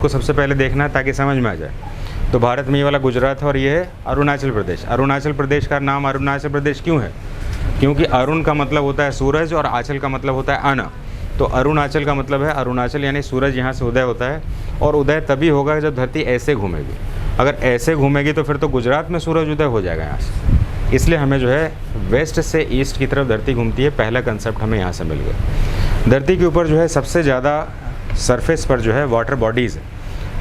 को सबसे पहले देखना है ताकि समझ में आ जाए। तो भारत में ये वाला गुजरात है और ये है अरुणाचल प्रदेश। अरुणाचल प्रदेश का नाम अरुणाचल प्रदेश क्यों है? क्योंकि अरुण का मतलब होता है सूरज और आंचल का मतलब होता है अन। तो अरुणाचल का मतलब है अरुणाचल, यानी सूरज यहाँ से उदय होता है। और उदय तभी होगा जब धरती ऐसे घूमेगी। अगर ऐसे घूमेगी तो फिर तो गुजरात में सूरज उदय हो जाएगा यहाँ से। इसलिए हमें जो है वेस्ट से ईस्ट की तरफ धरती घूमती है। पहला कंसेप्ट हमें यहाँ से मिल गया। धरती के ऊपर जो है सबसे ज़्यादा सरफेस पर जो है वाटर बॉडीज़ है।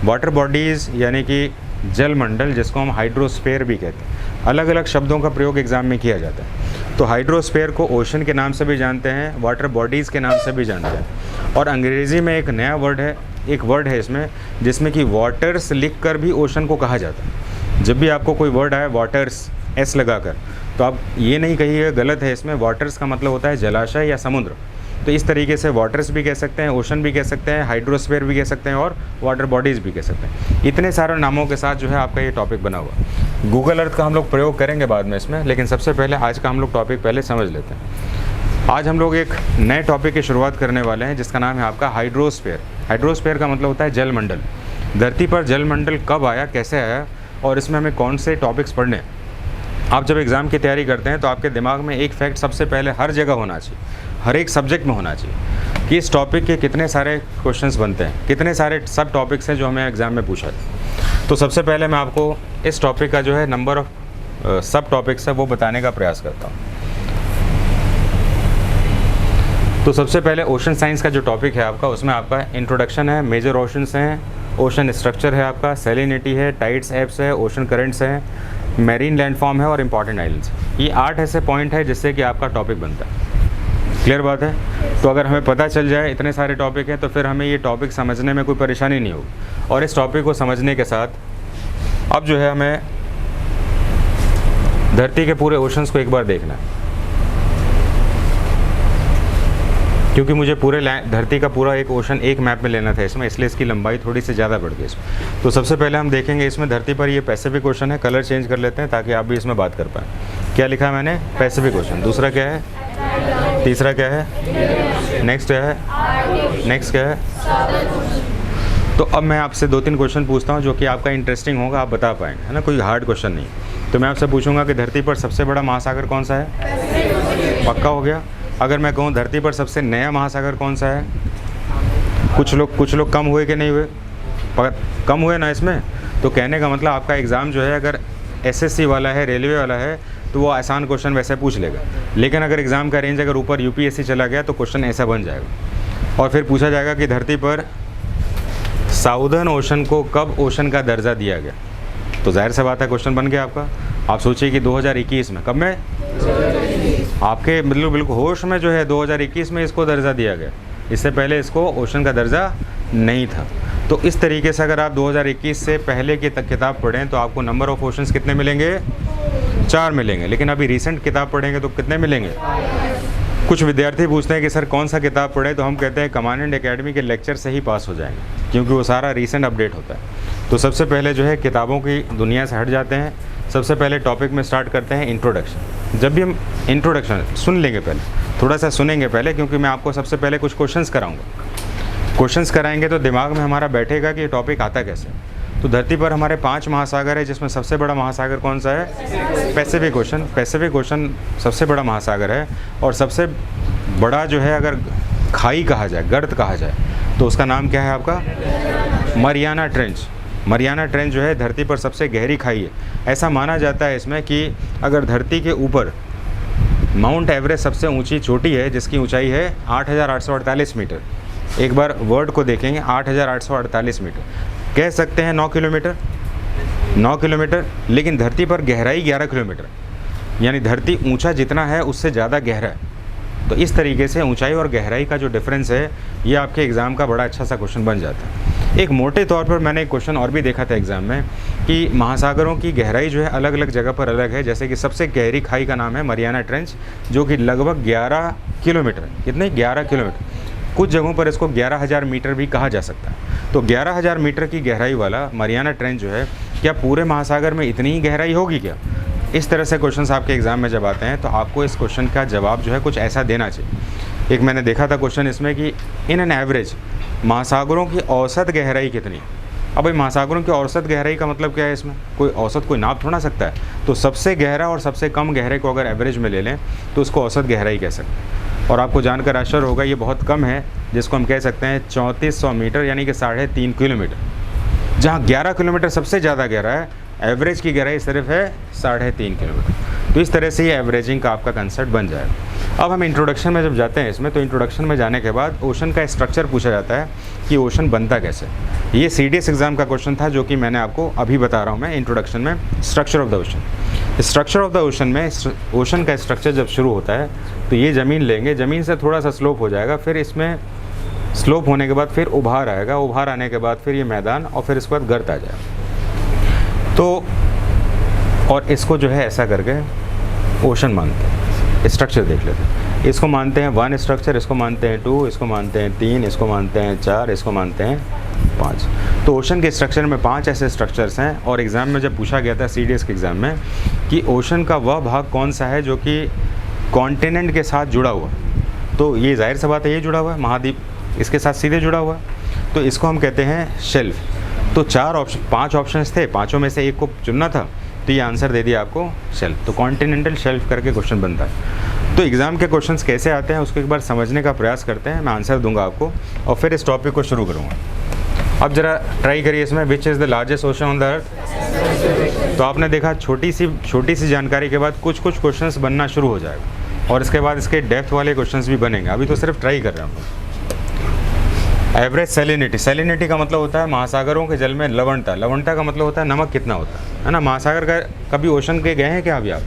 वाटर बॉडीज़ यानी कि जलमंडल, जिसको हम हाइड्रोस्फीयर भी कहते हैं। अलग अलग शब्दों का प्रयोग एग्ज़ाम में किया जाता है। तो हाइड्रोस्फीयर को ओशन के नाम से भी जानते हैं, वाटर बॉडीज़ के नाम से भी जानते हैं। और अंग्रेज़ी में एक नया वर्ड है, एक वर्ड है इसमें जिसमें कि वाटर्स लिख कर भी ओशन को कहा जाता है। जब भी आपको कोई वर्ड आए वाटर्स एस लगाकर, तो आप ये नहीं कहिए गलत है। इसमें वाटर्स का मतलब होता है जलाशय या समुद्र। तो इस तरीके से वाटर्स भी कह सकते हैं, ओशन भी कह सकते हैं, हाइड्रोस्फीयर भी कह सकते हैं और वाटर बॉडीज़ भी कह सकते हैं। इतने सारे नामों के साथ जो है आपका ये टॉपिक बना हुआ। गूगल अर्थ का हम लोग प्रयोग करेंगे बाद में इसमें, लेकिन सबसे पहले आज का हम लोग टॉपिक पहले समझ लेते हैं। आज हम लोग एक नए टॉपिक की शुरुआत करने वाले हैं जिसका नाम है आपका हाइड्रोस्फीयर। हाइड्रोस्फीयर का मतलब होता है जलमंडल। धरती पर जलमंडल कब आया, कैसे आया और इसमें हमें कौन से टॉपिक्स पढ़ने हैं। आप जब एग्ज़ाम की तैयारी करते हैं तो आपके दिमाग में एक फैक्ट सबसे पहले हर जगह होना चाहिए, हर एक सब्जेक्ट में होना चाहिए कि इस टॉपिक के कितने सारे क्वेश्चंस बनते हैं, कितने सारे सब टॉपिक्स हैं जो हमें एग्ज़ाम में पूछा है। तो सबसे पहले मैं आपको इस टॉपिक का जो है नंबर ऑफ सब टॉपिक्स है वो बताने का प्रयास करता हूँ। तो सबसे पहले ओशन साइंस का जो टॉपिक है आपका, उसमें आपका इंट्रोडक्शन है, मेजर ओशंस हैं, ओशन स्ट्रक्चर है आपका, सैलिनिटी है, टाइड्स एब्स है, ओशन करंट्स हैं, मैरीन लैंडफॉर्म है और इंपॉर्टेंट आइलैंड्स। ये 8 ऐसे पॉइंट है जिससे कि आपका टॉपिक बनता है। क्लियर बात है? तो अगर हमें पता चल जाए इतने सारे टॉपिक हैं तो फिर हमें ये टॉपिक समझने में कोई परेशानी नहीं होगी। और इस टॉपिक को समझने के साथ अब जो है हमें धरती के पूरे ओशंस को एक बार देखना है, क्योंकि मुझे पूरे धरती का पूरा एक ओशन एक मैप में लेना था इसमें, इसलिए इसकी लंबाई थोड़ी सी ज़्यादा बढ़ गई इसमें। तो सबसे पहले हम देखेंगे इसमें धरती पर ये पैसिफिक ओशन है। कलर चेंज कर लेते हैं ताकि आप भी इसमें बात कर पाएँ। क्या लिखा है मैंने? Pacific ocean. दूसरा क्या है? तीसरा क्या है? नेक्स्ट क्या है? नेक्स्ट क्या है? तो अब मैं आपसे 2-3 क्वेश्चन पूछता हूँ जो कि आपका इंटरेस्टिंग होगा, आप बता पाएंगे, है ना। कोई हार्ड क्वेश्चन नहीं। तो मैं आपसे पूछूंगा कि धरती पर सबसे बड़ा महासागर कौन सा है? पक्का हो गया। अगर मैं कहूँ धरती पर सबसे नया महासागर कौन सा है? कुछ लोग कम हुए कि नहीं हुए? कम हुए ना इसमें। तो कहने का मतलब आपका एग्ज़ाम जो है अगर एसएससी वाला है, रेलवे वाला है, तो वो आसान क्वेश्चन वैसे पूछ लेगा। लेकिन अगर एग्ज़ाम का रेंज अगर ऊपर यूपीएससी चला गया तो क्वेश्चन ऐसा बन जाएगा। और फिर पूछा जाएगा कि धरती पर साउदर्न ओशन को कब ओशन का दर्जा दिया गया? तो जाहिर सी बात है क्वेश्चन बन गया आपका। आप सोचिए कि 2021 में, कब में? आपके बिल्कुल होश में जो है 2021 में इसको दर्जा दिया गया। इससे पहले इसको ओशन का दर्जा नहीं था। तो इस तरीके से अगर आप 2021 से पहले की किताब पढ़ें तो आपको नंबर ऑफ ओशंस कितने मिलेंगे? 4 मिलेंगे। लेकिन अभी रिसेंट किताब पढ़ेंगे तो कितने मिलेंगे? कुछ विद्यार्थी पूछते हैं कि सर कौन सा किताब पढ़े, तो हम कहते हैं कमांडेंट एकेडमी के लेक्चर से ही पास हो जाएंगे, क्योंकि वो सारा रिसेंट अपडेट होता है। तो सबसे पहले जो है किताबों की दुनिया से हट जाते हैं। सबसे पहले टॉपिक में स्टार्ट करते हैं इंट्रोडक्शन। जब भी हम इंट्रोडक्शन सुन लेंगे, पहले थोड़ा सा सुनेंगे पहले, क्योंकि मैं आपको सबसे पहले कुछ क्वेश्चंस कराऊंगा। क्वेश्चंस कराएंगे तो दिमाग में हमारा बैठेगा कि ये टॉपिक आता कैसे। तो धरती पर हमारे 5 महासागर है, जिसमें सबसे बड़ा महासागर कौन सा है? Pacific ocean. पैसिफिक ओशन सबसे बड़ा महासागर है। और सबसे बड़ा जो है अगर खाई कहा जाए, गर्त कहा जाए, तो उसका नाम क्या है आपका? Mariana trench. मरियाना ट्रेंच जो है धरती पर सबसे गहरी खाई है। ऐसा माना जाता है इसमें कि अगर धरती के ऊपर माउंट एवरेस्ट सबसे ऊंची चोटी है, जिसकी ऊंचाई है 8,848 मीटर। एक बार वर्ड को देखेंगे, 8,848 मीटर। कह सकते हैं 9 किलोमीटर, 9 किलोमीटर, लेकिन धरती पर गहराई 11 किलोमीटर, यानी धरती ऊंचा जितना है उससे ज़्यादा गहरा है। तो इस तरीके से ऊंचाई और गहराई का जो डिफरेंस है, ये आपके एग्ज़ाम का बड़ा अच्छा सा क्वेश्चन बन जाता है। एक मोटे तौर पर मैंने एक क्वेश्चन और भी देखा था एग्ज़ाम में कि महासागरों की गहराई जो है अलग अलग जगह पर अलग है। जैसे कि सबसे गहरी खाई का नाम है मरियाना ट्रेंच, जो कि लगभग 11 किलोमीटर है। कितने? 11 किलोमीटर। कुछ जगहों पर इसको 11,000 मीटर भी कहा जा सकता है। तो 11,000 मीटर की गहराई वाला मरियाना ट्रेंच जो है, क्या पूरे महासागर में इतनी ही गहराई होगी क्या? इस तरह से क्वेश्चंस आपके एग्ज़ाम में जब आते हैं तो आपको इस क्वेश्चन का जवाब जो है कुछ ऐसा देना चाहिए। एक मैंने देखा था क्वेश्चन इसमें कि इन एन एवरेज महासागरों की औसत गहराई कितनी है। अब भाई महासागरों की औसत गहराई का मतलब क्या है, इसमें कोई औसत कोई नाप थोड़ा सकता है। तो सबसे गहरा और सबसे कम गहरे को अगर एवरेज में ले लें तो उसको औसत गहराई कह सकते हैं। और आपको जानकर आश्चर्य होगा ये बहुत कम है, जिसको हम कह सकते हैं 3400 मीटर यानी कि 3.5 किलोमीटर। जहाँ 11 किलोमीटर सबसे ज़्यादा गहरा है, एवरेज की गहराई सिर्फ है 3.5 किलोमीटर। तो इस तरह से ये एवरेजिंग का आपका कंसेप्ट बन जाएगा। अब हम इंट्रोडक्शन में जब जाते हैं इसमें, तो इंट्रोडक्शन में जाने के बाद ओशन का स्ट्रक्चर पूछा जाता है कि ओशन बनता कैसे। ये CDS एग्ज़ाम का क्वेश्चन था जो कि मैंने आपको अभी बता रहा हूँ मैं इंट्रोडक्शन में, structure of the ocean. Structure of the ocean में ओशन का स्ट्रक्चर जब शुरू होता है तो ये ज़मीन लेंगे, ज़मीन से थोड़ा सा स्लोप हो जाएगा, फिर इसमें स्लोप होने के बाद फिर उभार आएगा, उभार आने के बाद फिर ये मैदान, और फिर इसके बाद गर्त आ जाएगा। तो और इसको जो है ऐसा करके ओशन मानते हैं। स्ट्रक्चर देख लेते हैं, इसको मानते हैं 1 स्ट्रक्चर, इसको मानते हैं 2, इसको मानते हैं 3, इसको मानते हैं 4, इसको मानते हैं 5। तो ओशन के स्ट्रक्चर में 5 ऐसे स्ट्रक्चर्स हैं। और एग्ज़ाम में जब पूछा गया था CDS के एग्ज़ाम में कि ओशन का वह भाग कौन सा है जो कि कॉन्टिनेंट के साथ जुड़ा हुआ, तो ये जाहिर सा बात है ये जुड़ा हुआ है, महाद्वीप इसके साथ सीधे जुड़ा हुआ है, तो इसको हम कहते हैं शेल्फ। तो 5 ऑप्शंस थे, पाँचों में से एक को चुनना था, तो ये आंसर दे दिया आपको शेल्फ। तो कॉन्टिनेंटल शेल्फ करके क्वेश्चन बनता है। तो एग्ज़ाम के क्वेश्चंस कैसे आते हैं उसको एक बार समझने का प्रयास करते हैं, मैं आंसर दूंगा आपको और फिर इस टॉपिक को शुरू करूँगा। अब ज़रा ट्राई करिए इसमें, विच is the largest ocean on the अर्थ। तो आपने देखा छोटी सी जानकारी के बाद कुछ क्वेश्चंस बनना शुरू हो जाएगा और इसके बाद इसके डेप्थ वाले क्वेश्चंस भी बनेंगे। अभी तो सिर्फ ट्राई कर रहे हैं। एवरेज सैलिनिटी, सैलिनिटी का मतलब होता है महासागरों के जल में लवणता, लवणता का मतलब होता है नमक कितना होता है ना। महासागर का कभी ओशन के गए हैं क्या अभी आप?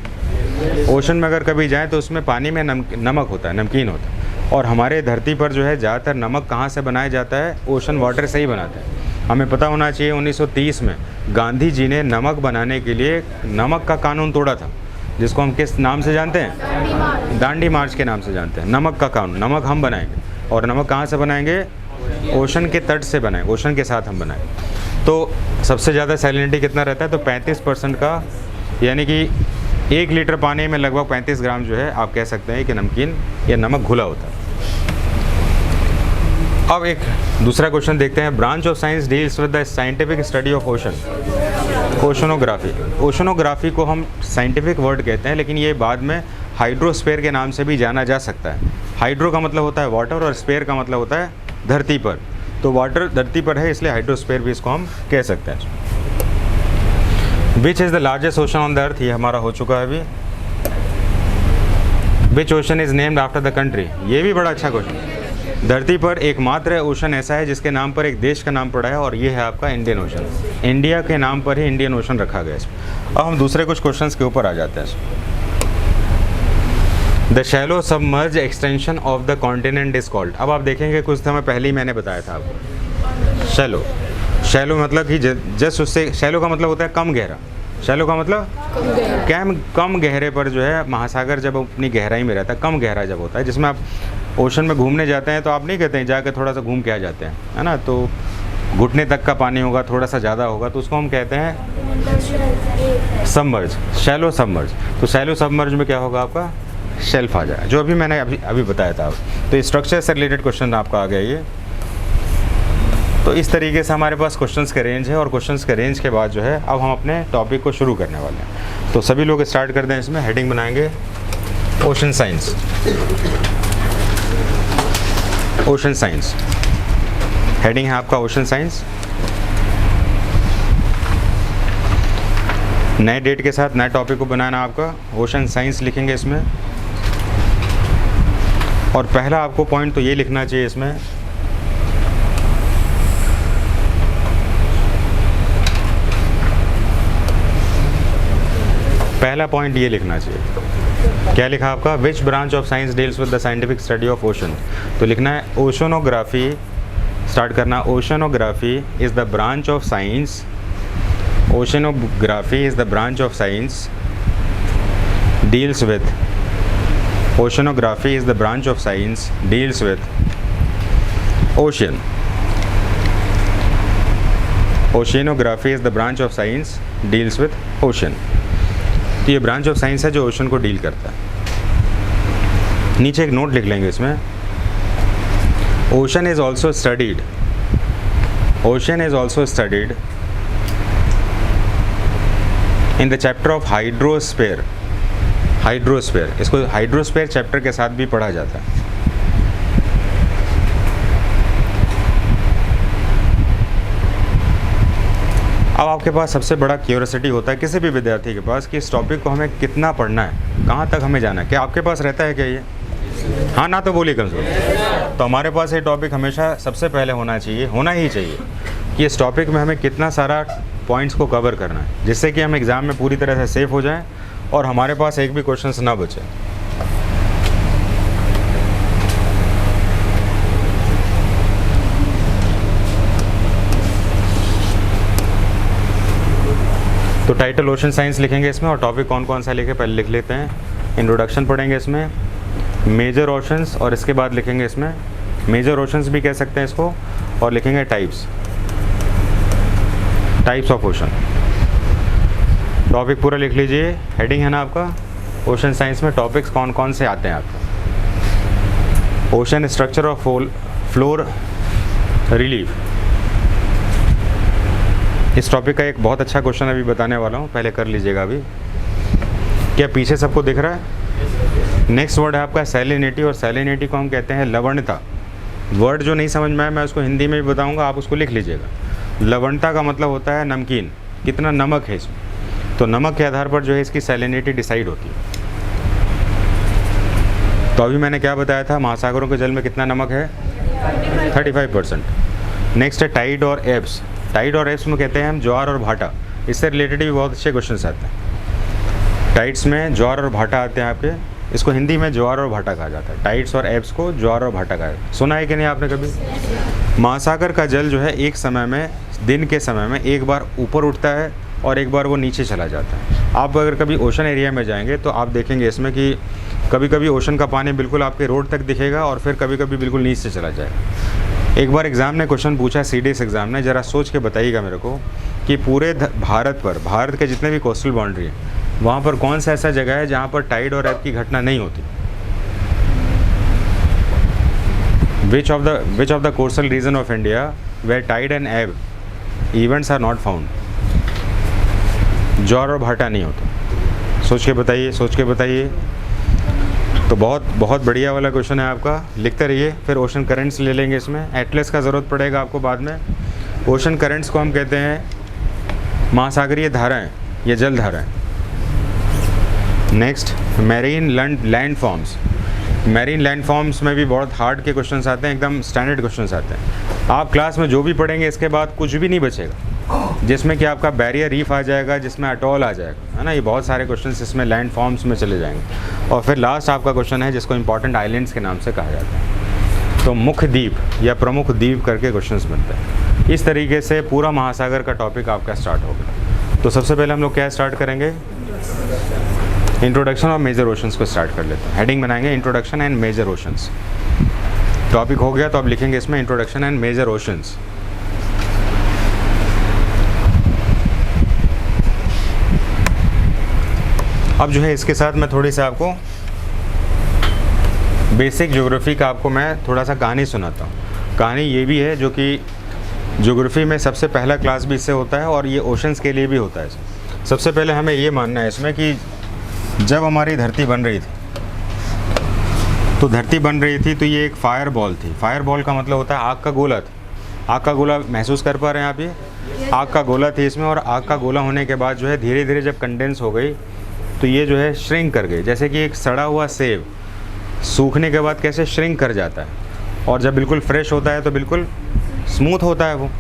ओशन में अगर कभी जाएं तो उसमें पानी में नमक होता है, नमकीन होता है। और हमारे धरती पर जो है ज़्यादातर नमक कहाँ से बनाया जाता है? ओशन वाटर से ही बनाते हैं। हमें पता होना चाहिए 1930 में गांधी जी ने नमक बनाने के लिए नमक का कानून तोड़ा था, जिसको हम किस नाम से जानते हैं? दांडी मार्च के नाम से जानते हैं। नमक का कानून, नमक हम बनाएंगे और नमक कहाँ से बनाएंगे? ओशन के तट से बनाएंगे, ओशन के साथ हम बनाएंगे। तो सबसे ज़्यादा सैलिनिटी कितना रहता है? तो 35% का, यानी कि 1 लीटर पानी में लगभग 35 ग्राम जो है आप कह सकते हैं कि नमकीन या नमक घुला होता है। अब एक दूसरा क्वेश्चन देखते हैं। Branch of science deals with the scientific study of ocean. Oceanography, oceanography को हम साइंटिफिक वर्ड कहते हैं, लेकिन ये बाद में हाइड्रोस्फीयर के नाम से भी जाना जा सकता है। हाइड्रो का मतलब होता है वाटर और स्फीयर का मतलब होता है धरती पर। तो वाटर धरती पर है इसलिए हाइड्रोस्फीयर भी इसको हम कह सकते हैं। Which is the largest ocean on the earth, ये हमारा हो चुका है अभी। Which ocean is named after the country, ये भी बड़ा अच्छा क्वेश्चन। धरती पर एकमात्र ओशन ऐसा है जिसके नाम पर एक देश का नाम पड़ा है और ये है आपका इंडियन ओशन। इंडिया के नाम पर ही इंडियन ओशन रखा गया है। अब हम दूसरे कुछ क्वेश्चंस के ऊपर आ जाते हैं। The shallow submerge extension of the continent is called. अब आप देखेंगे कुछ समय पहले ही मैंने बताया था आपको, शैलो, शैलो मतलब कि जस्ट उससे, शैलो का मतलब होता है कम गहरा। शैलो का मतलब कम गहरे पर जो है महासागर जब अपनी गहराई में रहता है, कम गहरा जब होता है, जिसमें आप ओशन में घूमने जाते हैं तो आप नहीं कहते हैं जाकर थोड़ा सा घूम के आ जाते हैं, है ना। तो घुटने तक का पानी होगा, थोड़ा सा ज़्यादा होगा, तो उसको हम कहते हैं सबमर्ज, शैलो सबमर्ज। तो शैलो सबमर्ज में क्या होगा आपका? शेल्फ आ जाए, जो अभी मैंने अभी बताया था। तो स्ट्रक्चर से रिलेटेड क्वेश्चन आपका आ गया ये। तो इस तरीके से हमारे पास क्वेश्चंस के रेंज है और क्वेश्चंस के रेंज के बाद जो है अब हम अपने टॉपिक को शुरू करने वाले हैं। तो सभी लोग स्टार्ट कर दें। इसमें हेडिंग बनाएंगे ocean science. Ocean science heading है आपका ओशन साइंस। नए डेट के साथ नए टॉपिक को बनाना आपका ओशन साइंस लिखेंगे इसमें। और पहला आपको पॉइंट तो ये लिखना चाहिए इसमें, पहला पॉइंट ये लिखना चाहिए। क्या लिखा आपका? Which branch of science deals with the scientific study of ocean. तो लिखना है ओशनोग्राफी, स्टार्ट करना। Oceanography is the branch of science, oceanography is the branch of science deals with, oceanography is the branch of science deals with ocean. Oceanography is the branch of science deals with ocean. तो ये branch of science है जो ocean को deal करता है। नीचे एक note लिख लेंगे इसमें, ocean is also studied, ocean is also studied in the chapter of hydrosphere. Hydrosphere, इसको हाइड्रोस्फीयर चैप्टर के साथ भी पढ़ा जाता है। अब आपके पास सबसे बड़ा क्यूरियोसिटी होता है किसी भी विद्यार्थी के पास कि इस टॉपिक को हमें कितना पढ़ना है, कहाँ तक हमें जाना है। क्या आपके पास रहता है क्या ये? हाँ ना तो बोलिए कम से कम। तो हमारे पास ये टॉपिक हमेशा सबसे पहले होना चाहिए, होना ही चाहिए कि इस टॉपिक में हमें कितना सारा पॉइंट्स को कवर करना है, जिससे कि हम एग्ज़ाम में पूरी तरह से सेफ हो जाएं और हमारे पास एक भी क्वेश्चन ना बचे। तो टाइटल ओशन साइंस लिखेंगे इसमें, और टॉपिक कौन कौन सा लिखे पहले लिख लेते हैं। इंट्रोडक्शन पढ़ेंगे इसमें, मेजर ओशंस, और इसके बाद लिखेंगे इसमें मेजर ओशंस भी कह सकते हैं इसको, और लिखेंगे टाइप्स ऑफ ओशन। टॉपिक पूरा लिख लीजिए, हेडिंग है ना आपका ओशन साइंस में टॉपिक्स कौन कौन से आते हैं आपका। Ocean structure of floor relief, इस टॉपिक का एक बहुत अच्छा क्वेश्चन अभी बताने वाला हूँ, पहले कर लीजिएगा अभी। क्या पीछे सबको दिख रहा है? नेक्स्ट वर्ड है आपका सैलिनिटी, और सैलिनिटी को हम कहते हैं लवणता। वर्ड जो नहीं समझ में आए मैं उसको हिंदी में भी बताऊँगा, आप उसको लिख लीजिएगा। लवणता का मतलब होता है नमकीन, कितना नमक है इसमें। तो नमक के आधार पर जो है इसकी सैलिनिटी डिसाइड होती है। तो अभी मैंने क्या बताया था, महासागरों के जल में कितना नमक है? 35%। नेक्स्ट है टाइड और एब्स। टाइड और एब्स में कहते हैं हम ज्वार और भाटा, इससे रिलेटेड भी बहुत अच्छे क्वेश्चन आते हैं। टाइड्स में ज्वार और भाटा आते हैं आपके, इसको हिंदी में ज्वार और भाटा कहा जाता है। टाइड्स और एब्स को ज्वार और भाटा कहा जाता है। सुना है कि नहीं आपने कभी? महासागर का जल जो है एक समय में, दिन के समय में एक बार ऊपर उठता है और एक बार वो नीचे चला जाता है। आप अगर कभी ओशन एरिया में जाएंगे तो आप देखेंगे इसमें कि कभी कभी ओशन का पानी बिल्कुल आपके रोड तक दिखेगा और फिर कभी कभी बिल्कुल नीचे चला जाएगा। एक बार एग्ज़ाम ने क्वेश्चन पूछा, सीडीएस एग्ज़ाम ने, ज़रा सोच के बताइएगा मेरे को कि पूरे भारत पर, भारत के जितने भी कोस्टल बाउंड्री है वहाँ पर कौन सा ऐसा जगह है जहाँ पर टाइड और एब की घटना नहीं होती। Which of the coastal region of India where tide and ebb events are not found. ज्वार और भाटा नहीं होता। सोच के बताइए। तो बहुत बढ़िया वाला क्वेश्चन है आपका, लिखते रहिए। फिर ओशन करंट्स ले लेंगे इसमें, एटलस का ज़रूरत पड़ेगा आपको बाद में। ओशन करंट्स को हम कहते हैं महासागरीय धाराएं या जल धाराएं। Next marine land forms. Marine land forms में भी बहुत हार्ड के क्वेश्चंस आते हैं, एकदम स्टैंडर्ड क्वेश्चंस आते हैं। आप क्लास में जो भी पढ़ेंगे इसके बाद कुछ भी नहीं बचेगा जिसमें कि आपका बैरियर रीफ आ जाएगा, जिसमें अटॉल आ जाएगा, है ना। ये बहुत सारे क्वेश्चंस इसमें लैंड फॉर्म्स में चले जाएंगे। और फिर लास्ट आपका क्वेश्चन है जिसको इंपॉर्टेंट आइलैंड्स के नाम से कहा जाता है। तो मुख्य द्वीप या प्रमुख द्वीप करके क्वेश्चंस बनते हैं। इस तरीके से पूरा महासागर का टॉपिक आपका स्टार्ट होगा। तो सबसे पहले हम लोग क्या स्टार्ट करेंगे, इंट्रोडक्शन और मेजर ओशंस को स्टार्ट कर लेते हैं। हेडिंग बनाएंगे introduction and major oceans. Topic हो गया तो अब लिखेंगे इसमें इंट्रोडक्शन एंड मेजर ओशंस। अब जो है इसके साथ मैं थोड़ी सी आपको बेसिक ज्योग्राफी का आपको मैं थोड़ा सा कहानी सुनाता हूँ। कहानी ये भी है जो कि ज्योग्राफी में सबसे पहला क्लास भी इससे होता है और ये ओशंस के लिए भी होता है। सबसे पहले हमें ये मानना है इसमें कि जब हमारी धरती बन रही थी तो ये एक फायर बॉल थी। फायर बॉल का मतलब होता है आग का गोला था। आग का गोला महसूस कर पा रहे हैं आप? ये आग का गोला थी इसमें, और आग का गोला होने के बाद जो है धीरे धीरे जब कंडेंस हो गई तो ये जो है श्रिंक कर गई। जैसे कि एक सड़ा हुआ सेब सूखने के बाद कैसे श्रिंक कर जाता है, और जब बिल्कुल फ्रेश होता है तो बिल्कुल स्मूथ होता है वो।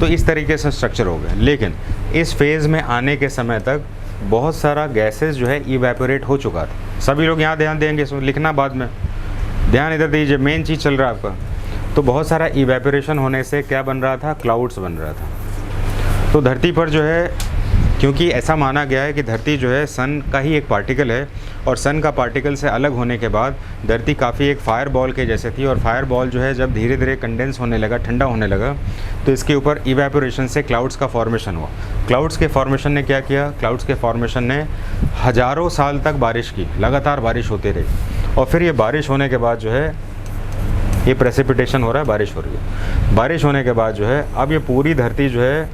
तो इस तरीके से स्ट्रक्चर हो गया। लेकिन इस फेज़ में आने के समय तक बहुत सारा गैसेस जो है इवेपोरेट हो चुका था। सभी लोग यहाँ ध्यान देंगे, लिखना बाद में, ध्यान इधर दीजिए, मेन चीज़ चल रहा है आपका। तो बहुत सारा इवेपोरेशन होने से क्या बन रहा था, क्लाउड्स बन रहा था। तो धरती पर जो है, क्योंकि ऐसा माना गया है कि धरती जो है सन का ही एक पार्टिकल है, और सन का पार्टिकल से अलग होने के बाद धरती काफ़ी एक फायर बॉल के जैसे थी। और फायर बॉल जो है जब धीरे धीरे कंडेंस होने लगा, ठंडा होने लगा, तो इसके ऊपर इवेपोरेशन से क्लाउड्स का फॉर्मेशन हुआ। क्लाउड्स के फॉर्मेशन ने क्या किया, क्लाउड्स के फॉर्मेशन ने हज़ारों साल तक बारिश की, लगातार बारिश होती रही। और फिर ये बारिश होने के बाद जो है ये प्रेसिपिटेशन हो रहा है, बारिश हो रही है। बारिश होने के बाद जो है अब ये पूरी धरती जो है,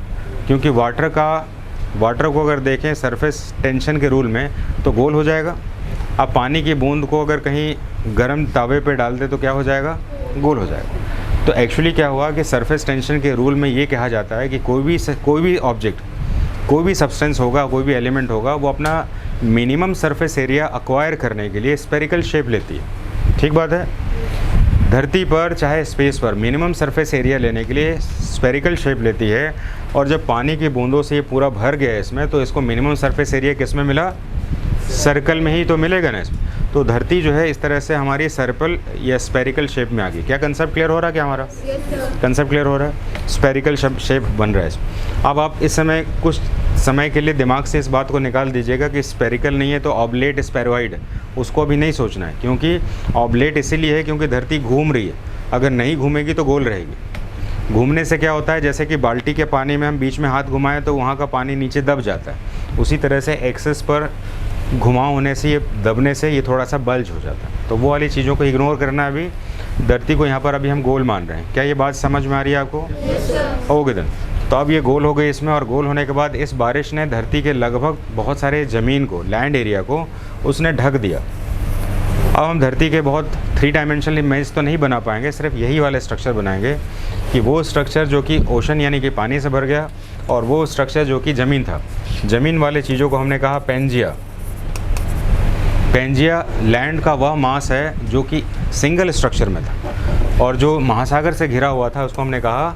क्योंकि वाटर को अगर देखें सरफेस टेंशन के रूल में तो गोल हो जाएगा। अब पानी की बूंद को अगर कहीं गर्म तावे पे डाल दे तो क्या हो जाएगा, गोल हो जाएगा। तो एक्चुअली क्या हुआ कि सरफेस टेंशन के रूल में ये कहा जाता है कि कोई भी ऑब्जेक्ट, कोई भी सब्सटेंस होगा, कोई भी एलिमेंट होगा, वो अपना मिनिमम सरफेस एरिया अक्वायर करने के लिए स्फेरिकल शेप लेती है। ठीक बात है। धरती पर चाहे स्पेस पर मिनिमम सरफेस एरिया लेने के लिए स्फेरिकल शेप लेती है। और जब पानी की बूंदों से ये पूरा भर गया इसमें, तो इसको मिनिमम सरफेस एरिया किस में मिला, सर्कल में ही तो मिलेगा ना इसमें। तो धरती जो है इस तरह से हमारी सर्कल या स्फेरिकल शेप में आ गई। क्या कंसेप्ट क्लियर हो रहा है क्या हमारा? कंसेप्ट क्लियर हो रहा है, स्फेरिकल शेप बन रहा है इसमें। अब आप इस समय कुछ समय के लिए दिमाग से इस बात को निकाल दीजिएगा कि स्फेरिकल नहीं है तो ऑब्लेट स्फेरॉइड, उसको अभी नहीं सोचना है, क्योंकि ऑब्लेट इसीलिए है क्योंकि धरती घूम रही है। अगर नहीं घूमेगी तो गोल रहेगी। घूमने से क्या होता है, जैसे कि बाल्टी के पानी में हम बीच में हाथ घुमाएं तो वहाँ का पानी नीचे दब जाता है, उसी तरह से एक्सेस पर घुमाव होने से, ये दबने से ये थोड़ा सा बल्ज हो जाता है। तो वो वाली चीज़ों को इग्नोर करना। अभी धरती को यहाँ पर अभी हम गोल मान रहे हैं। क्या ये बात समझ में आ रही है आपको? Okay then. तो अब ये गोल हो गई इसमें, और गोल होने के बाद इस बारिश ने धरती के लगभग बहुत सारे ज़मीन को, लैंड एरिया को उसने ढक दिया। अब हम धरती के बहुत 3 डायमेंशनल इमेज तो नहीं बना पाएंगे, सिर्फ यही वाले स्ट्रक्चर बनाएंगे कि वो स्ट्रक्चर जो कि ओशन यानी कि पानी से भर गया, और वो स्ट्रक्चर जो कि ज़मीन था। ज़मीन वाले चीज़ों को हमने कहा पेंजिया। पेंजिया लैंड का वह मास है जो कि सिंगल स्ट्रक्चर में था, और जो महासागर से घिरा हुआ था उसको हमने कहा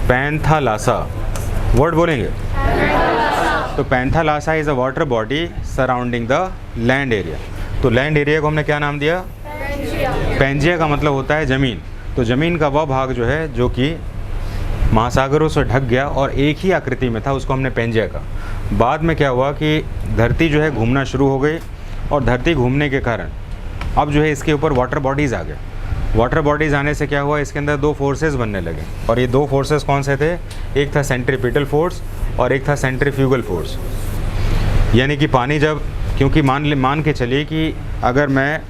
पैंथालासा। वर्ड बोलेंगे? तो Panthalassa is a water body surrounding the land area. तो लैंड एरिया को हमने क्या नाम दिया? पेंजिया का मतलब होता है ज़मीन। तो ज़मीन का वह भाग जो है जो कि महासागरों से ढक गया और एक ही आकृति में था, उसको हमने पेंजिया कहा। बाद में क्या हुआ कि धरती जो है घूमना शुरू हो गई, और धरती घूमने के कारण अब जो है इसके ऊपर वाटर बॉडीज़ आ गए। वाटर बॉडीज़ आने से क्या हुआ, इसके अंदर 2 फोर्सेस बनने लगे। और ये 2 फोर्सेस कौन से थे? एक था सेंट्रीपिटल फोर्स और एक था सेंट्रीफ्यूगल फोर्स। यानी कि पानी जब, क्योंकि मान के चलिए कि अगर मैं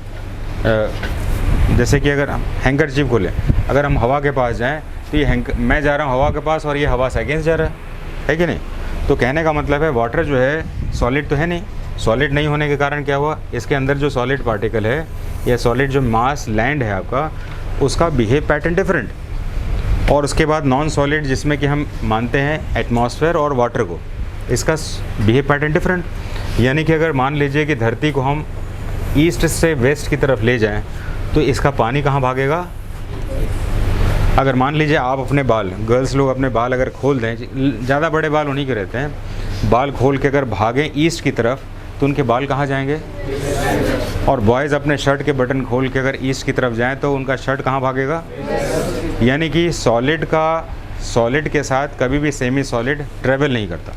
जैसे कि अगर हम हैंकरचीफ खोलें, अगर हम हवा के पास जाएं तो ये मैं जा रहा हूँ हवा के पास और ये हवा से अगेंस्ट जा रहा है कि नहीं? तो कहने का मतलब है वाटर जो है सॉलिड तो है नहीं। सॉलिड नहीं होने के कारण क्या हुआ, इसके अंदर जो सॉलिड पार्टिकल है या सॉलिड जो मास लैंड है आपका, उसका बिहेव पैटर्न डिफरेंट। और उसके बाद नॉन सॉलिड जिसमें कि हम मानते हैं एटमॉस्फेयर और वाटर को, इसका बिहेव पैटर्न डिफरेंट। यानी कि अगर मान लीजिए कि धरती को हम ईस्ट से वेस्ट की तरफ ले जाएं तो इसका पानी कहाँ भागेगा? अगर मान लीजिए आप अपने बाल, गर्ल्स लोग अपने बाल अगर खोल दें, ज़्यादा बड़े बाल उन्हीं के रहते हैं, बाल खोल के अगर भागें ईस्ट की तरफ तो उनके बाल कहाँ जाएंगे? और बॉयज़ अपने शर्ट के बटन खोल के अगर ईस्ट की तरफ जाएं तो उनका शर्ट कहाँ भागेगा? यानी कि सॉलिड के साथ कभी भी सेमी सॉलिड ट्रेवल नहीं करता,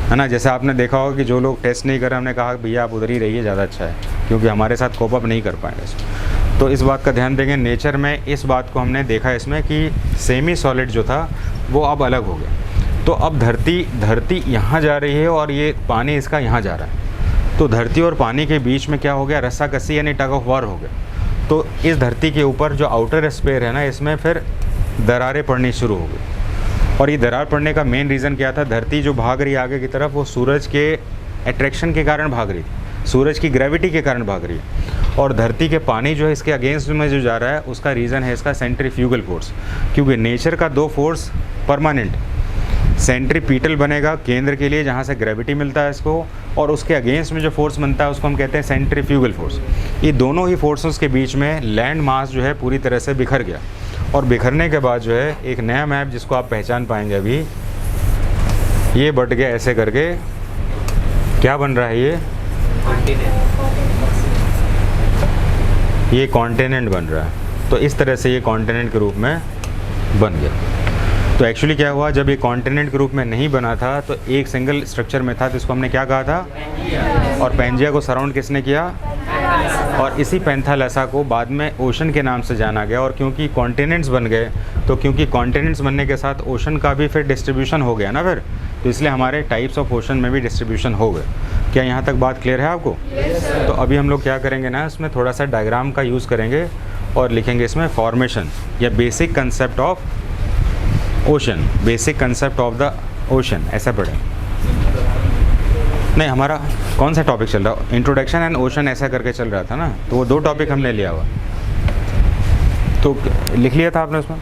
है ना। जैसे आपने देखा होगा कि जो लोग टेस्ट नहीं कर रहे, हमने कहा भैया आप उधर ही रहिए, ज़्यादा अच्छा है, क्योंकि हमारे साथ कोप अप नहीं कर पाएंगे। तो इस बात का ध्यान देंगे। नेचर में इस बात को हमने देखा इसमें कि सेमी सॉलिड जो था वो अब अलग हो गया। तो अब धरती यहाँ जा रही है और ये पानी इसका यहाँ जा रहा है। तो धरती और पानी के बीच में क्या हो गया? रस्साकसी यानी टग ऑफ वार हो गया। तो इस धरती के ऊपर जो आउटर स्फीयर है ना, इसमें फिर दरारें पड़नी शुरू हो गई। और ये दरार पड़ने का मेन रीज़न क्या था? धरती जो भाग रही है आगे की तरफ, वो सूरज के अट्रैक्शन के कारण भाग रही थी, सूरज की ग्रेविटी के कारण भाग रही है। और धरती के पानी जो है इसके अगेंस्ट में जो जा रहा है, उसका रीज़न है इसका सेंट्रीफ्यूगल फोर्स। क्योंकि नेचर का 2 फोर्स परमानेंट, सेंट्रीपिटल बनेगा केंद्र के लिए जहाँ से ग्रेविटी मिलता है इसको, और उसके अगेंस्ट में जो फोर्स बनता है उसको हम कहते हैं सेंट्रीफ्यूगल फोर्स। ये दोनों ही फोर्सेस के बीच में लैंड मास जो है पूरी तरह से बिखर गया। और बिखरने के बाद जो है एक नया मैप जिसको आप पहचान पाएंगे अभी, ये बट गया ऐसे करके। क्या बन रहा है ये कॉन्टिनेंट बन रहा है। तो इस तरह से ये कॉन्टिनेंट के रूप में बन गया। तो एक्चुअली क्या हुआ, जब ये कॉन्टिनेंट के रूप में नहीं बना था तो एक सिंगल स्ट्रक्चर में था, तो इसको हमने क्या कहा था? और पेंजिया को सराउंड किसने किया? और इसी पैंथालासा को बाद में ओशन के नाम से जाना गया। और क्योंकि कॉन्टिनेंट्स बन गए, तो क्योंकि कॉन्टिनेंट्स बनने के साथ ओशन का भी फिर डिस्ट्रीब्यूशन हो गया ना फिर, तो इसलिए हमारे टाइप्स ऑफ ओशन में भी डिस्ट्रीब्यूशन हो गए। क्या यहाँ तक बात क्लियर है आपको? तो अभी हम लोग क्या करेंगे ना, इसमें थोड़ा सा डायग्राम का यूज़ करेंगे और लिखेंगे इसमें फॉर्मेशन या basic concept of ocean, basic concept of the ocean, ऐसा पढ़ें। नहीं, हमारा कौन सा टॉपिक चल रहा है, इंट्रोडक्शन एंड ओशन ऐसा करके चल रहा था ना, तो वो 2 टॉपिक हमने लिया हुआ, तो लिख लिया था आपने उसमें?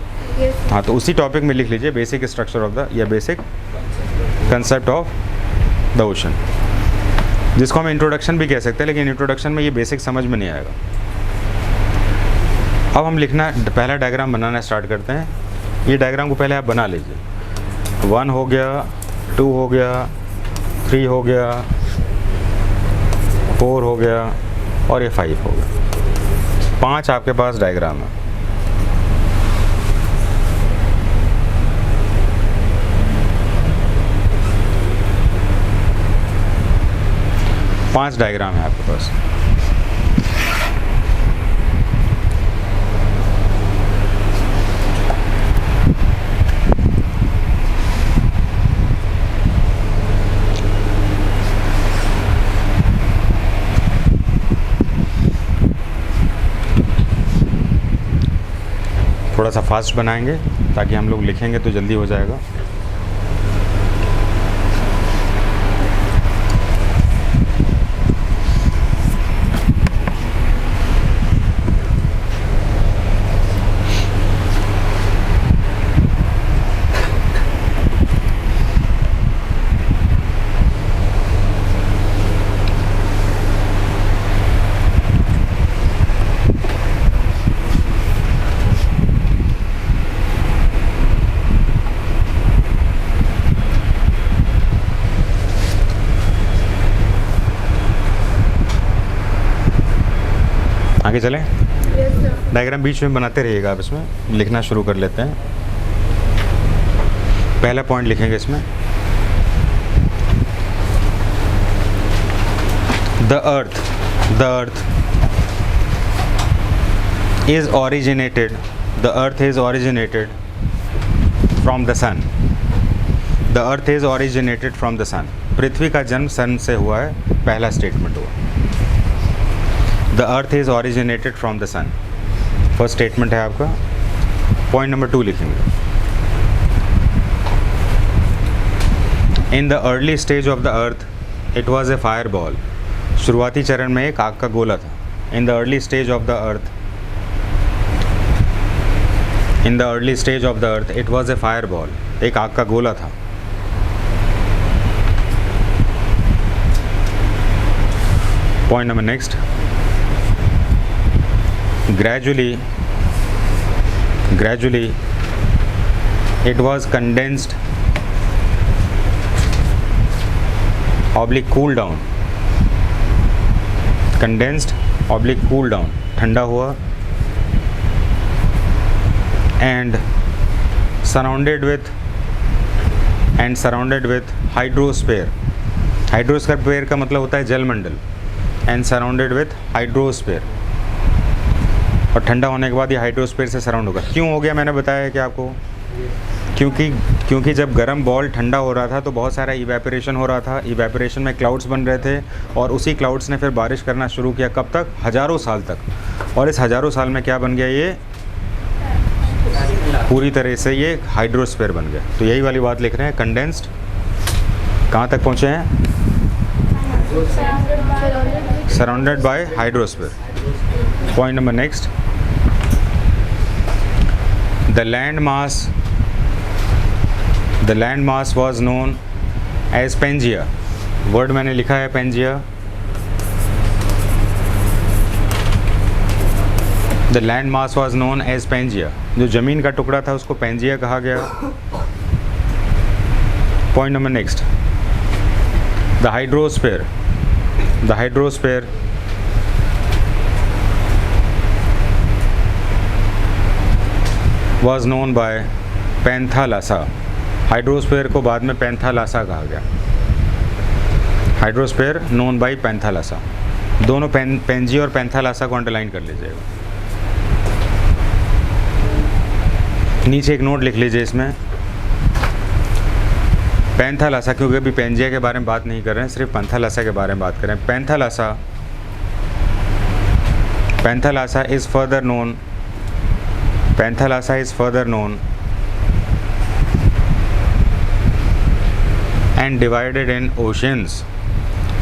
हाँ, तो उसी टॉपिक में लिख लीजिए बेसिक स्ट्रक्चर ऑफ द या basic concept of the ocean, जिसको हम इंट्रोडक्शन भी कह सकते हैं, लेकिन इंट्रोडक्शन में ये बेसिक समझ में नहीं आएगा। अब हम लिखना पहला डायग्राम बनाना स्टार्ट करते हैं। ये डायग्राम को पहले आप बना लीजिए। 1 हो गया, 2 हो गया, 3 हो गया, 4 हो गया और ये 5 हो गया। 5 आपके पास डायग्राम है। पांच डायग्राम है आपके पास। थोड़ा सा फास्ट बनाएंगे ताकि हम लोग लिखेंगे तो जल्दी हो जाएगा। आगे चलें। डायग्राम बीच में बनाते रहिएगा आप, इसमें लिखना शुरू कर लेते हैं। पहला पॉइंट लिखेंगे इसमें, the earth is originated, the earth is originated from the sun, the earth is originated from the sun. पृथ्वी का जन्म सन से हुआ है, पहला स्टेटमेंट हुआ। The earth is originated from the sun, first statement है आपका। पॉइंट नंबर 2 लिखेंगे, in the early stage of the earth it was a fire ball. शुरुआती चरण में एक आग का गोला था। In the early stage of the earth, in the early stage of the earth it was a fire ball, एक आग का गोला था। Point number next, gradually it was condensed oblique cool down, condensed oblique cool down, ठंडा हुआ, and surrounded with hydrosphere। Hydrosphere का मतलब होता है जलमंडल, and surrounded with hydrosphere। और ठंडा होने के बाद ये हाइड्रोस्फीयर से सराउंड होगा। क्यों हो गया, मैंने बताया है कि आपको, क्योंकि जब गर्म बॉल ठंडा हो रहा था तो बहुत सारा इवेपोरेशन हो रहा था। इवेपोरेशन में क्लाउड्स बन रहे थे और उसी क्लाउड्स ने फिर बारिश करना शुरू किया। कब तक? हज़ारों साल तक। और इस हज़ारों साल में क्या बन गया, ये पूरी तरह से ये हाइड्रोस्फीयर बन गया। तो यही वाली बात लिख रहे हैं, कंडेंस्ड। कहाँ तक पहुँचे हैं? Surrounded by hydrosphere. Point number next, the land mass was known as Pangaea। Word मैंने लिखा है Pangaea। The land mass was known as Pangaea। जो ज़मीन का टुकड़ा था उसको Pangaea कहा गया। Point number next, the hydrosphere was known by Panthalassa. Hydrosphere को बाद में पैंथालासा कहा गया। Hydrosphere known by Panthalassa. दोनों पेंजी और पैंथालासा को अंडरलाइन कर लीजिएगा। नीचे एक नोट लिख लीजिए इसमें, पैंथालासा, क्योंकि अभी पेंजिया के बारे में बात नहीं कर रहे हैं, सिर्फ पैंथालासा के बारे में बात कर रहे हैं। Panthalassa is further known Panthalassa is further known and divided in oceans.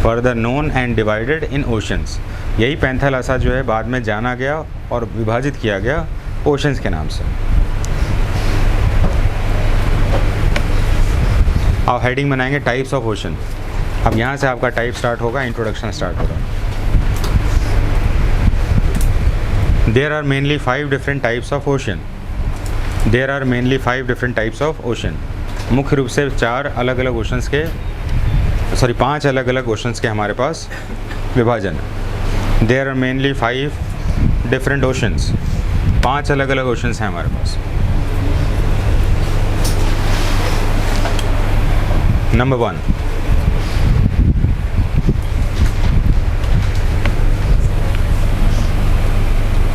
Further known and divided in oceans. यही पैंथालासा जो है बाद में जाना गया और विभाजित किया गया ओशंस के नाम से। अब हेडिंग बनाएंगे टाइप्स ऑफ ओशन। अब यहाँ से आपका टाइप स्टार्ट होगा, इंट्रोडक्शन स्टार्ट होगा। There are mainly 5 different types of ocean. There are mainly 5 different types of ocean. मुख्य रूप से 5 अलग अलग ओशंस के हमारे पास विभाजन है। There are mainly 5 different oceans. 5 अलग अलग ओशंस हैं हमारे पास। Number 1,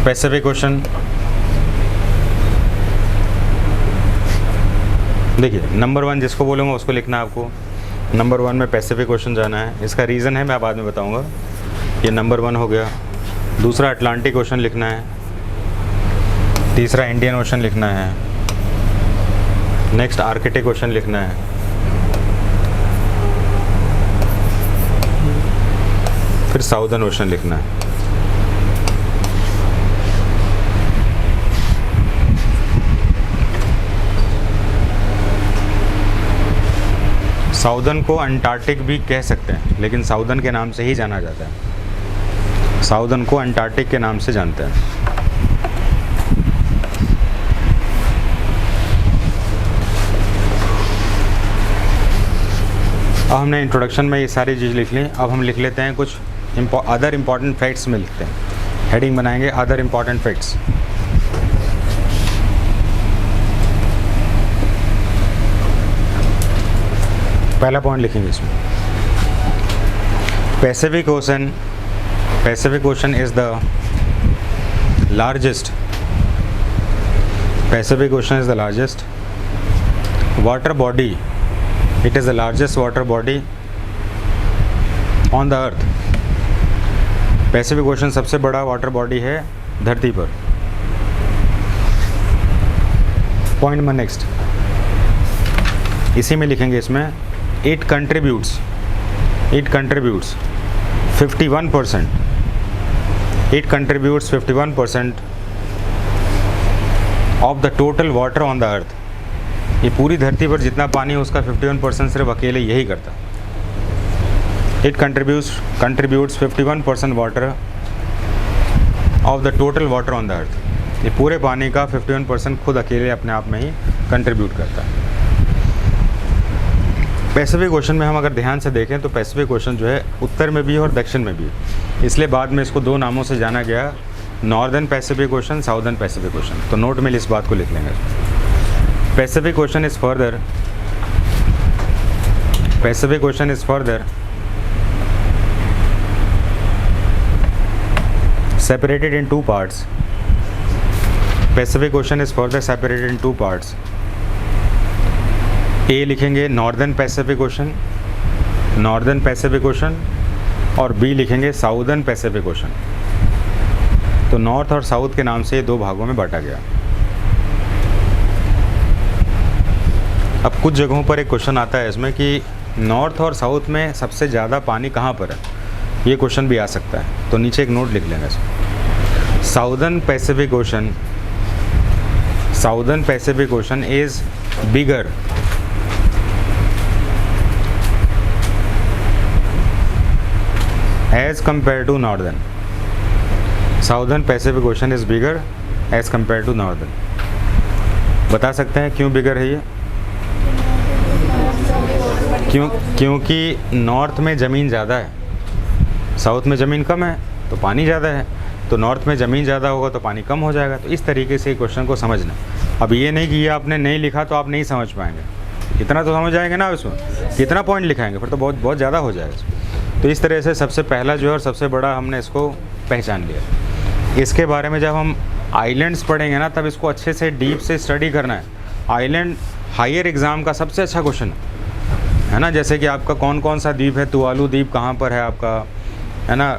Pacific Ocean. देखिए नंबर 1 जिसको बोलूँगा उसको लिखना है आपको। नंबर 1 में पैसिफिक ओशन जाना है। इसका रीज़न है मैं बाद में बताऊँगा। ये नंबर 1 हो गया। दूसरा अटलांटिक ओशन लिखना है। तीसरा इंडियन ओशन लिखना है। नेक्स्ट आर्कटिक ओशन लिखना है। फिर साउदर्न ओशन लिखना है। साउदर्न को अंटार्कटिक भी कह सकते हैं, लेकिन साउदर्न के नाम से ही जाना जाता है। साउदर्न को अंटार्कटिक के नाम से जानते हैं। अब हमने इंट्रोडक्शन में ये सारी चीज़ लिख ली। अब हम लिख लेते हैं कुछ अदर इम्पॉर्टेंट फैक्ट्स में लिखते हैं। हेडिंग बनाएंगे अदर इम्पॉर्टेंट फैक्ट्स। पहला पॉइंट लिखेंगे इसमें, Pacific ocean is the largest water body. It is the largest water body on the earth. Pacific ocean सबसे बड़ा वाटर बॉडी है धरती पर। पॉइंट नंबर नेक्स्ट, इसी में लिखेंगे इसमें It contributes 51%. It contributes 51% of the total water on the earth. ये पूरी धरती पर जितना पानी है उसका 51% सिर्फ अकेले यही करता। It contributes 51% water of the total water on the earth. ये पूरे पानी का 51% खुद अकेले अपने आप में ही कंट्रीब्यूट करता है। पैसिफिक ओशन में हम अगर ध्यान से देखें तो पैसिफिक ओशन जो है उत्तर में भी है और दक्षिण में भी है। इसलिए बाद में इसको 2 नामों से जाना गया, northern Pacific ocean, southern Pacific ocean. तो नोट में इस बात को लिख लेंगे। Pacific ocean is further separated in 2 parts. Pacific Ocean is further separated in 2 parts. ए लिखेंगे नॉर्दर्न पैसिफिक ओशन और बी लिखेंगे साउदर्न पैसिफिक ओशन। तो नॉर्थ और साउथ के नाम से 2 भागों में बांटा गया। अब कुछ जगहों पर एक क्वेश्चन आता है इसमें कि नॉर्थ और साउथ में सबसे ज़्यादा पानी कहाँ पर है, ये क्वेश्चन भी आ सकता है। तो नीचे एक नोट लिख लेंगे इसमें, southern Pacific ocean is bigger as compared to northern. Southern Pacific Ocean is bigger as compared to northern. बता सकते हैं क्यों बिगर है ये? क्योंकि नॉर्थ में ज़मीन ज़्यादा है, साउथ में ज़मीन कम है तो पानी ज़्यादा है। तो नॉर्थ में ज़मीन ज़्यादा होगा तो पानी कम हो जाएगा। तो इस तरीके से क्वेश्चन को समझना। अब ये नहीं कि ये आपने नहीं लिखा तो आप नहीं समझ पाएंगे। इतना तो समझ आएंगे ना इसमें, कितना पॉइंट लिखाएंगे फिर तो बहुत ज़्यादा हो जाएगा। तो इस तरह से सबसे पहला जो है और सबसे बड़ा हमने इसको पहचान लिया। इसके बारे में जब हम आइलैंड्स पढ़ेंगे ना तब इसको अच्छे से डीप से स्टडी करना है। आइलैंड हायर एग्ज़ाम का सबसे अच्छा क्वेश्चन है ना। जैसे कि आपका कौन कौन सा द्वीप है, तुवालू द्वीप कहाँ पर है आपका, है ना,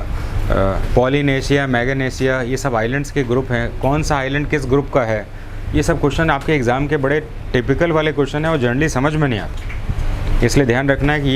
पॉलिनेशिया, मैगनेशिया, ये सब आइलैंड्स के ग्रुप हैं। कौन सा आइलैंड किस ग्रुप का है, ये सब क्वेश्चन आपके एग्ज़ाम के बड़े टिपिकल वाले क्वेश्चन हैं और जनरली समझ में नहीं आते, इसलिए ध्यान रखना है कि